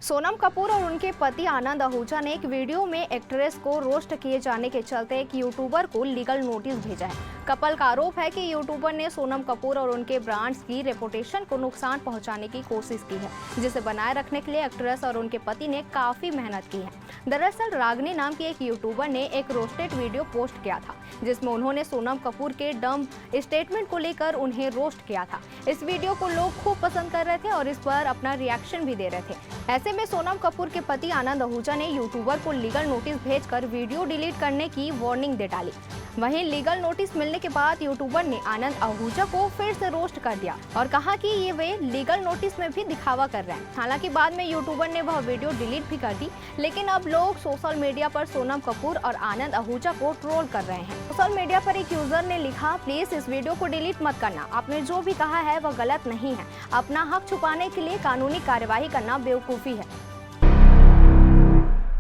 सोनम कपूर और उनके पति आनंद आहूजा ने एक वीडियो में एक्ट्रेस को रोस्ट किए जाने के चलते एक यूट्यूबर को लीगल नोटिस भेजा है। कपल का आरोप है कि यूट्यूबर ने सोनम कपूर और उनके ब्रांड्स की रेपुटेशन को नुकसान पहुंचाने की कोशिश की है, जिसे बनाए रखने के लिए एक्ट्रेस और उनके पति ने काफी मेहनत की है। दरअसल रागनी नाम की एक यूट्यूबर ने एक रोस्टेड वीडियो पोस्ट किया था, जिसमें उन्होंने सोनम कपूर के डंप स्टेटमेंट को लेकर उन्हें रोस्ट किया था। इस वीडियो को लोग खूब पसंद कर रहे थे और इस पर अपना रिएक्शन भी दे रहे थे। ऐसे में सोनम कपूर के पति आनंद आहूजा ने यूट्यूबर को लीगल नोटिस भेजकर वीडियो डिलीट करने की वार्निंग दे डाली। वहीं लीगल नोटिस मिलने के बाद यूट्यूबर ने आनंद आहूजा को फिर से रोस्ट कर दिया और कहा कि ये वे लीगल नोटिस में भी दिखावा कर रहे हैं। हालांकि बाद में यूट्यूबर ने वह वीडियो डिलीट भी कर दी, लेकिन अब लोग सोशल मीडिया पर सोनम कपूर और आनंद आहूजा को ट्रोल कर रहे हैं। सोशल मीडिया पर एक यूजर ने लिखा, प्लीज इस वीडियो को डिलीट मत करना, आपने जो भी कहा है वह गलत नहीं है। अपना हक छुपाने के लिए कानूनी कार्यवाही करना बेवकूफ़ी है।